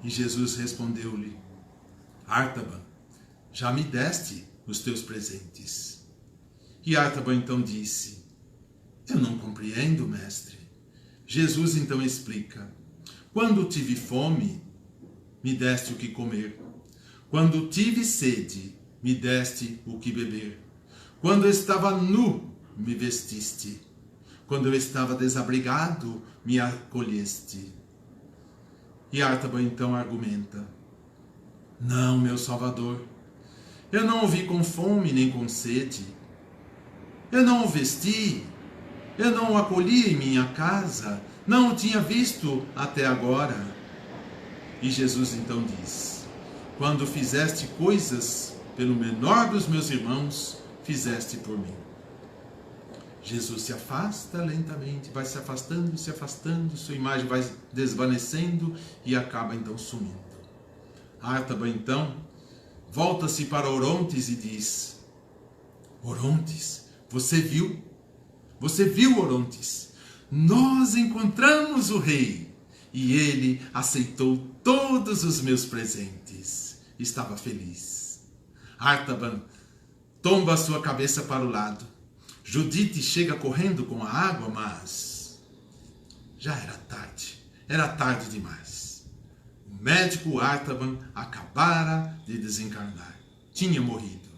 E Jesus respondeu-lhe, Artaban, já me deste os teus presentes. E Artaban então disse, eu não compreendo, mestre. Jesus então explica, Quando tive fome, me deste o que comer. Quando tive sede, me deste o que beber. Quando eu estava nu, me vestiste. Quando eu estava desabrigado, me acolheste. E Artaban então argumenta: não, meu Salvador, eu não o vi com fome nem com sede. Eu não o vesti, eu não o acolhi em minha casa, não o tinha visto até agora. E Jesus então diz: quando fizeste coisas pelo menor dos meus irmãos, fizeste por mim. Jesus se afasta lentamente, vai se afastando, sua imagem vai desvanecendo e acaba então sumindo. Artaban então volta-se para Orontes e diz: Orontes, você viu? Você viu, Orontes? Nós encontramos o rei e ele aceitou todos os meus presentes. Estava feliz. Artaban tomba sua cabeça para o lado. Judite chega correndo com a água, mas já era tarde demais. O médico Artaban acabara de desencarnar, tinha morrido.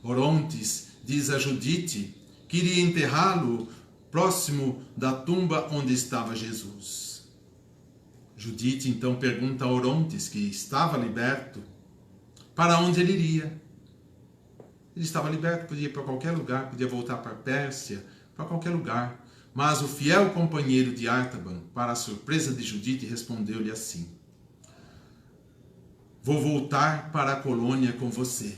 Orontes diz a Judite que iria enterrá-lo próximo da tumba onde estava Jesus. Judite então pergunta a Orontes, que estava liberto, para onde ele iria. Ele estava liberto, podia ir para qualquer lugar, podia voltar para a Pérsia, para qualquer lugar. Mas o fiel companheiro de Artaban, para a surpresa de Judite, respondeu-lhe assim: vou voltar para a colônia com você.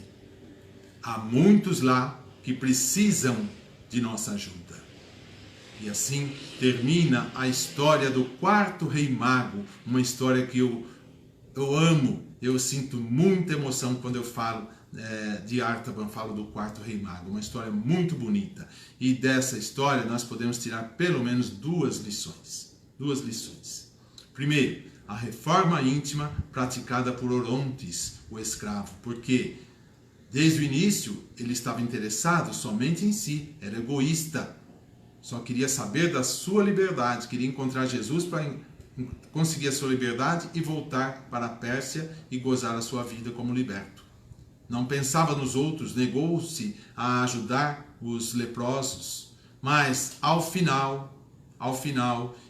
Há muitos lá que precisam de nossa ajuda. E assim termina a história do quarto rei mago, uma história que eu amo, eu sinto muita emoção quando eu falo de Artaban, falo do quarto rei mago, uma história muito bonita. E dessa história nós podemos tirar pelo menos duas lições. Primeiro, a reforma íntima praticada por Orontes, o escravo, porque desde o início ele estava interessado somente em si, era egoísta, só queria saber da sua liberdade, queria encontrar Jesus para conseguir a sua liberdade e voltar para a Pérsia e gozar a sua vida como liberto. Não pensava nos outros, negou-se a ajudar os leprosos, mas ao final,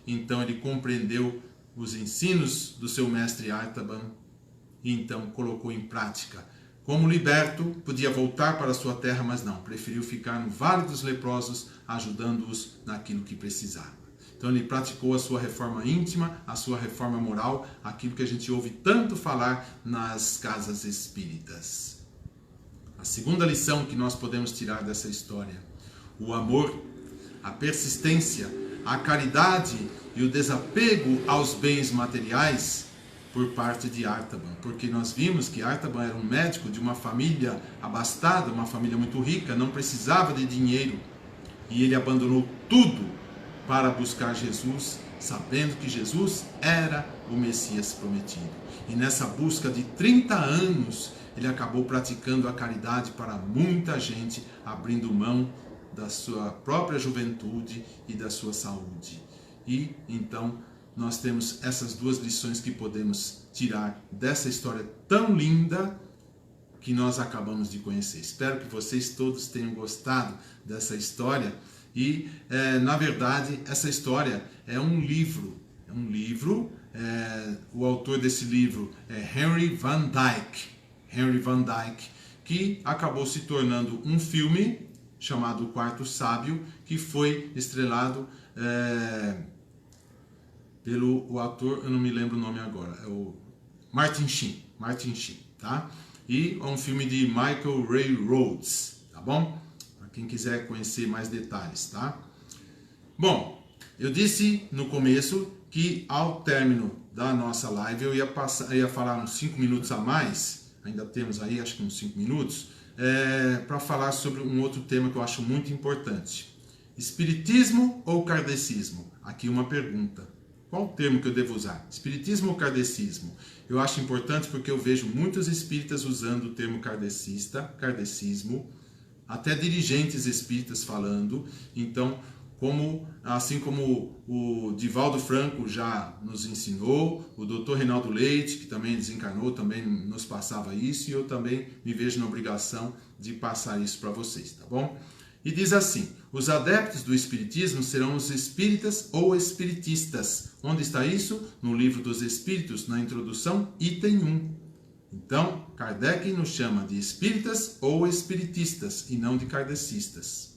então ele compreendeu os ensinos do seu mestre Artaban e então colocou em prática. Como liberto, podia voltar para a sua terra, mas não, preferiu ficar no Vale dos Leprosos, ajudando-os naquilo que precisava. Então ele praticou a sua reforma íntima, a sua reforma moral, aquilo que a gente ouve tanto falar nas casas espíritas. A segunda lição que nós podemos tirar dessa história: o amor, a persistência, a caridade e o desapego aos bens materiais por parte de Artaban, porque nós vimos que Artaban era um médico de uma família abastada, uma família muito rica, não precisava de dinheiro, e ele abandonou tudo para buscar Jesus, sabendo que Jesus era o Messias prometido. E nessa busca de 30 anos, ele acabou praticando a caridade para muita gente, abrindo mão da sua própria juventude e da sua saúde. E então nós temos essas duas lições que podemos tirar dessa história tão linda que nós acabamos de conhecer. Espero que vocês todos tenham gostado dessa história. E, na verdade, essa história é um livro. O autor desse livro é Henry Van Dyke, que acabou se tornando um filme chamado O Quarto Sábio, que foi estrelado pelo ator, eu não me lembro o nome agora, é o Martin Sheen, tá? E é um filme de Michael Ray Rhodes, tá bom? Para quem quiser conhecer mais detalhes, tá? Bom, eu disse no começo que ao término da nossa live eu ia falar uns 5 minutos a mais, ainda temos aí acho que uns 5 minutos, para falar sobre um outro tema que eu acho muito importante. Espiritismo ou kardecismo? Aqui uma pergunta. Qual o termo que eu devo usar? Espiritismo ou kardecismo? Eu acho importante porque eu vejo muitos espíritas usando o termo kardecismo, até dirigentes espíritas falando. Então, assim como o Divaldo Franco já nos ensinou, o Dr. Reinaldo Leite, que também desencarnou, também nos passava isso, e eu também me vejo na obrigação de passar isso para vocês, tá bom? E diz assim: os adeptos do Espiritismo serão os espíritas ou espiritistas. Onde está isso? No Livro dos Espíritos, na introdução, item 1. Então, Kardec nos chama de espíritas ou espiritistas, e não de kardecistas.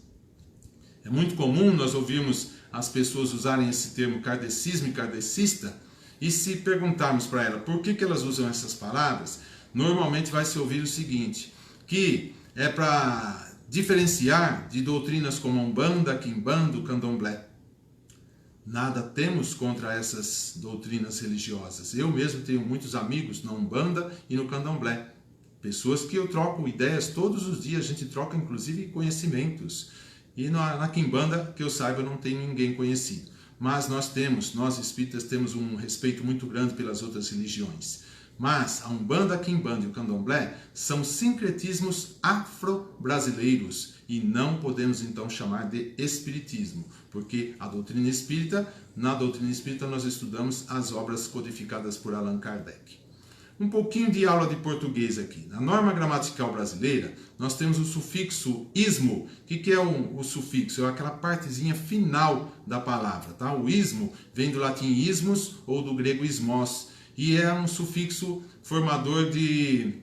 É muito comum nós ouvirmos as pessoas usarem esse termo kardecismo e kardecista, e se perguntarmos para ela por que elas usam essas palavras, normalmente vai se ouvir o seguinte, que é para diferenciar de doutrinas como a Umbanda, Quimbanda, o Candomblé. Nada temos contra essas doutrinas religiosas. Eu mesmo tenho muitos amigos na Umbanda e no Candomblé. Pessoas que eu troco ideias todos os dias, a gente troca inclusive conhecimentos. E na Quimbanda, que eu saiba, não tem ninguém conhecido. Mas nós espíritas, temos um respeito muito grande pelas outras religiões. Mas a Umbanda, a Quimbanda e o Candomblé são sincretismos afro-brasileiros e não podemos então chamar de espiritismo, porque na doutrina espírita nós estudamos as obras codificadas por Allan Kardec. Um pouquinho de aula de português aqui. Na norma gramatical brasileira, nós temos o sufixo ismo. O que é o sufixo? É aquela partezinha final da palavra, tá? O ismo vem do latim ismos ou do grego ismos, e é um sufixo formador de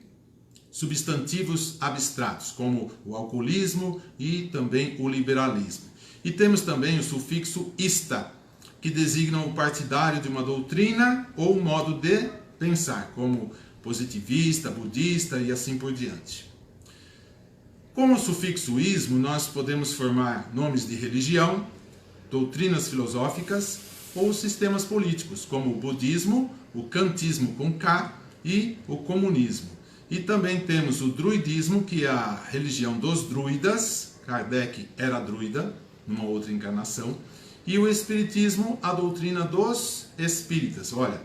substantivos abstratos, como o alcoolismo e também o liberalismo. E temos também o sufixo ista, que designa o partidário de uma doutrina ou modo de pensar, como positivista, budista e assim por diante. Com o sufixo ismo, nós podemos formar nomes de religião, doutrinas filosóficas ou sistemas políticos, como o budismo, o kantismo com K e o comunismo. E também temos o druidismo, que é a religião dos druidas, Kardec era druida, numa outra encarnação, e o espiritismo, a doutrina dos espíritas. Olha,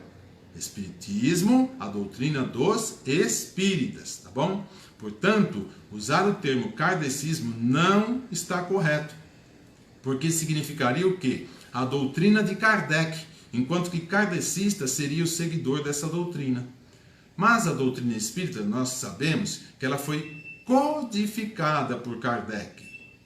espiritismo, a doutrina dos espíritas, tá bom? Portanto, usar o termo kardecismo não está correto, porque significaria o quê? A doutrina de Kardec, enquanto que kardecista seria o seguidor dessa doutrina. Mas a doutrina espírita, nós sabemos que ela foi codificada por Kardec,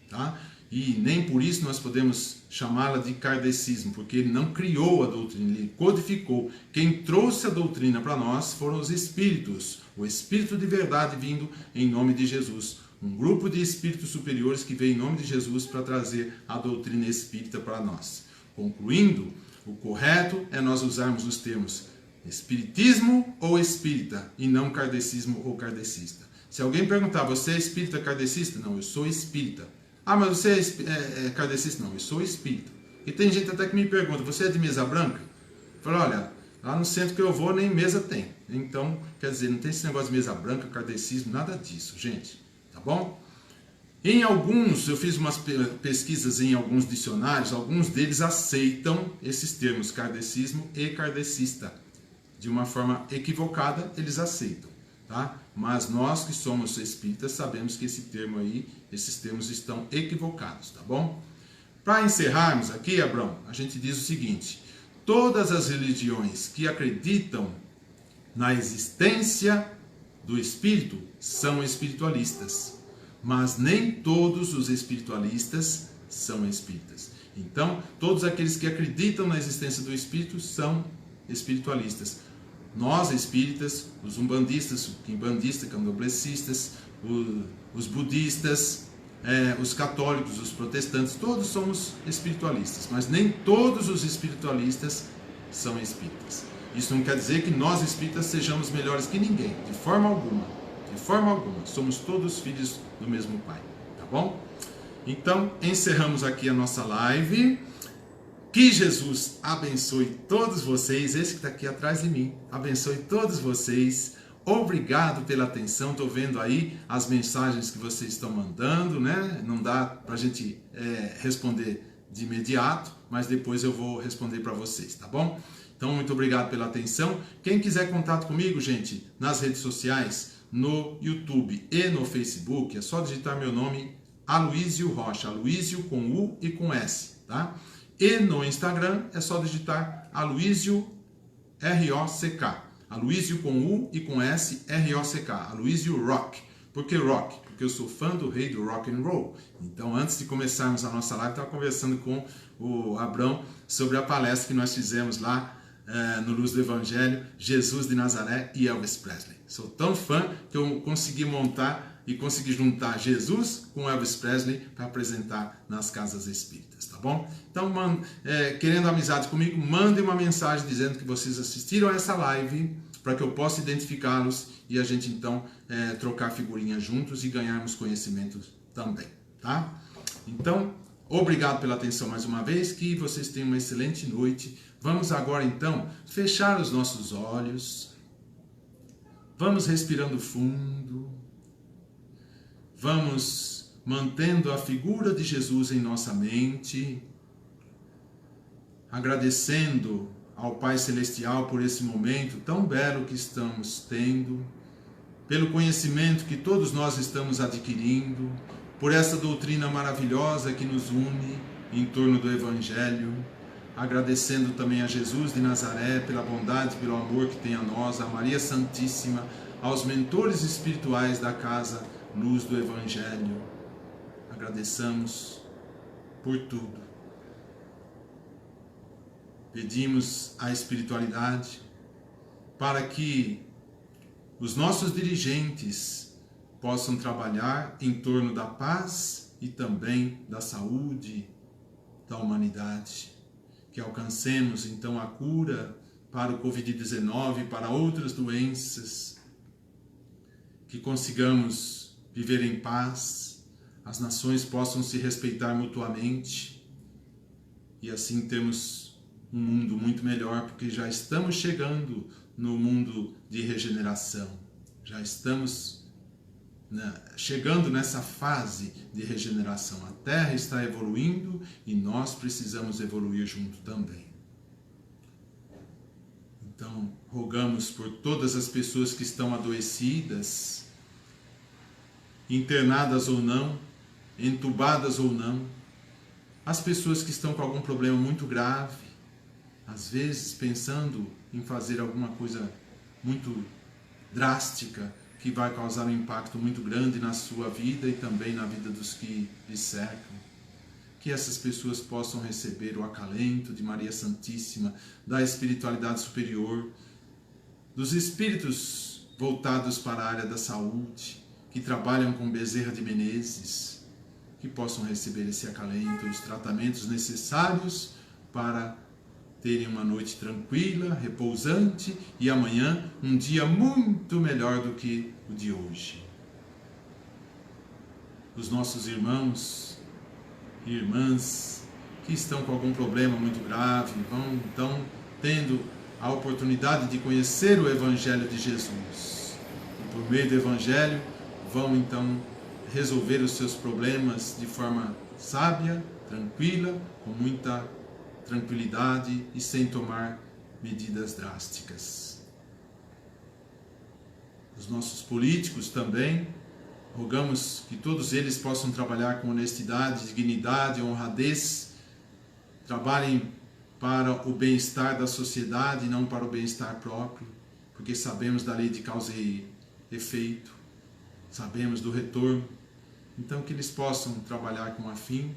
tá? E nem por isso nós podemos chamá-la de kardecismo, porque ele não criou a doutrina, ele codificou. Quem trouxe a doutrina para nós foram os espíritos, o espírito de verdade vindo em nome de Jesus. Um grupo de espíritos superiores que veio em nome de Jesus para trazer a doutrina espírita para nós. Concluindo, o correto é nós usarmos os termos espiritismo ou espírita, e não kardecismo ou kardecista. Se alguém perguntar, você é espírita kardecista? Não, eu sou espírita. Ah, mas você é kardecista? Não, eu sou espírita. E tem gente até que me pergunta, você é de mesa branca? Eu falo, olha, lá no centro que eu vou nem mesa tem. Então, quer dizer, não tem esse negócio de mesa branca, kardecismo, nada disso, gente. Tá bom? Em alguns, eu fiz umas pesquisas em alguns dicionários, alguns deles aceitam esses termos, kardecismo e kardecista. De uma forma equivocada, eles aceitam, tá? Mas nós que somos espíritas sabemos que esse termo aí, esses termos estão equivocados, tá bom? Para encerrarmos aqui, Abrão, a gente diz o seguinte: todas as religiões que acreditam na existência do espírito são espiritualistas, mas nem todos os espiritualistas são espíritas. Então, todos aqueles que acreditam na existência do espírito são espiritualistas. Nós, espíritas, os umbandistas, os quimbandistas, candomblecistas, os budistas, os católicos, os protestantes, todos somos espiritualistas, mas nem todos os espiritualistas são espíritas. Isso não quer dizer que nós, espíritas, sejamos melhores que ninguém, de forma alguma. De forma alguma. Somos todos filhos do mesmo Pai, tá bom? Então, encerramos aqui a nossa live. Que Jesus abençoe todos vocês, esse que está aqui atrás de mim, abençoe todos vocês. Obrigado pela atenção, estou vendo aí as mensagens que vocês estão mandando, né? Não dá para a gente responder de imediato, mas depois eu vou responder para vocês, tá bom? Então, muito obrigado pela atenção. Quem quiser contato comigo, gente, nas redes sociais, no YouTube e no Facebook, é só digitar meu nome, Aloysio Rocha, Aloysio com U e com S, tá? E no Instagram é só digitar Aloysio R-O-C-K, Aloysio com U e com S, R-O-C-K, Aloysio Rock. Por que rock? Porque eu sou fã do rei do rock and roll. Então, antes de começarmos a nossa live, eu estava conversando com o Abrão sobre a palestra que nós fizemos lá no Luz do Evangelho, Jesus de Nazaré e Elvis Presley. Sou tão fã que eu consegui montar e consegui juntar Jesus com Elvis Presley para apresentar nas casas espíritas, tá bom? Então, querendo amizade comigo, mandem uma mensagem dizendo que vocês assistiram a essa live para que eu possa identificá-los e a gente então trocar figurinhas juntos e ganharmos conhecimento também, tá? Então, obrigado pela atenção mais uma vez, que vocês tenham uma excelente noite. Vamos agora então fechar os nossos olhos, vamos respirando fundo, vamos mantendo a figura de Jesus em nossa mente, agradecendo ao Pai Celestial por esse momento tão belo que estamos tendo, pelo conhecimento que todos nós estamos adquirindo, por essa doutrina maravilhosa que nos une em torno do Evangelho, agradecendo também a Jesus de Nazaré pela bondade, pelo amor que tem a nós, a Maria Santíssima, aos mentores espirituais da Casa Luz do Evangelho. Agradeçamos por tudo. Pedimos à espiritualidade para que os nossos dirigentes possam trabalhar em torno da paz e também da saúde da humanidade. Que alcancemos então a cura para o Covid-19 e para outras doenças. Que consigamos viver em paz, as nações possam se respeitar mutuamente e assim termos um mundo muito melhor, porque já estamos chegando no mundo de regeneração. Já estamos chegando nessa fase de regeneração. A Terra está evoluindo e nós precisamos evoluir junto também. Então, rogamos por todas as pessoas que estão adoecidas, internadas ou não, entubadas ou não, as pessoas que estão com algum problema muito grave, às vezes pensando em fazer alguma coisa muito drástica, que vai causar um impacto muito grande na sua vida e também na vida dos que lhe cercam. Que essas pessoas possam receber o acalento de Maria Santíssima, da espiritualidade superior, dos espíritos voltados para a área da saúde, que trabalham com Bezerra de Menezes, que possam receber esse acalento, os tratamentos necessários para terem uma noite tranquila, repousante e amanhã um dia muito melhor do que o de hoje. Os nossos irmãos e irmãs que estão com algum problema muito grave vão então tendo a oportunidade de conhecer o Evangelho de Jesus. E por meio do Evangelho vão então resolver os seus problemas de forma sábia, tranquila, com muita tranquilidade e sem tomar medidas drásticas. Os nossos políticos também, rogamos que todos eles possam trabalhar com honestidade, dignidade, honradez, trabalhem para o bem-estar da sociedade e não para o bem-estar próprio, porque sabemos da lei de causa e efeito, sabemos do retorno, então que eles possam trabalhar com afinco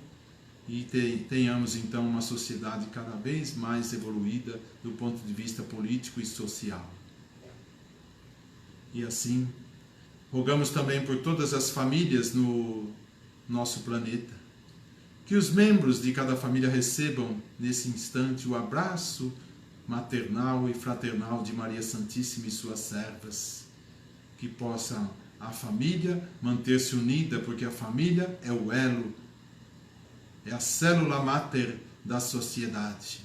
e tenhamos então uma sociedade cada vez mais evoluída do ponto de vista político e social. E assim, rogamos também por todas as famílias no nosso planeta, que os membros de cada família recebam nesse instante o abraço maternal e fraternal de Maria Santíssima e suas servas, que possa a família manter-se unida, porque a família é o elo, é a célula máter da sociedade.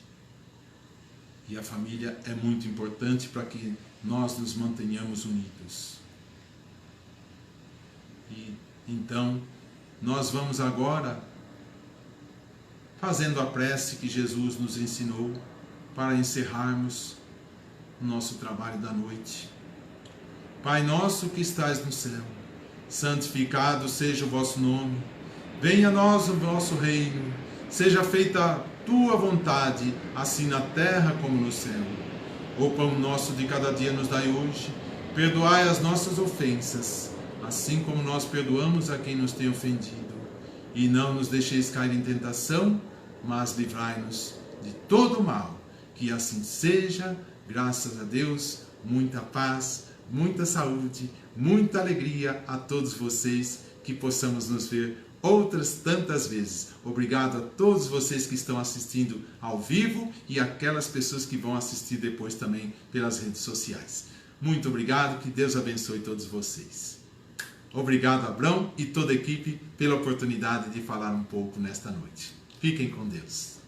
E a família é muito importante para que nós nos mantenhamos unidos. E então, nós vamos agora fazendo a prece que Jesus nos ensinou para encerrarmos o nosso trabalho da noite. Pai nosso que estais no céu, santificado seja o vosso nome. Venha a nós o vosso reino, seja feita a tua vontade, assim na terra como no céu. O pão nosso de cada dia nos dai hoje, perdoai as nossas ofensas, assim como nós perdoamos a quem nos tem ofendido. E não nos deixeis cair em tentação, mas livrai-nos de todo o mal. Que assim seja, graças a Deus, muita paz, muita saúde, muita alegria a todos vocês, que possamos nos ver outras tantas vezes. Obrigado a todos vocês que estão assistindo ao vivo e aquelas pessoas que vão assistir depois também pelas redes sociais. Muito obrigado, que Deus abençoe todos vocês. Obrigado, Abrão e toda a equipe, pela oportunidade de falar um pouco nesta noite. Fiquem com Deus.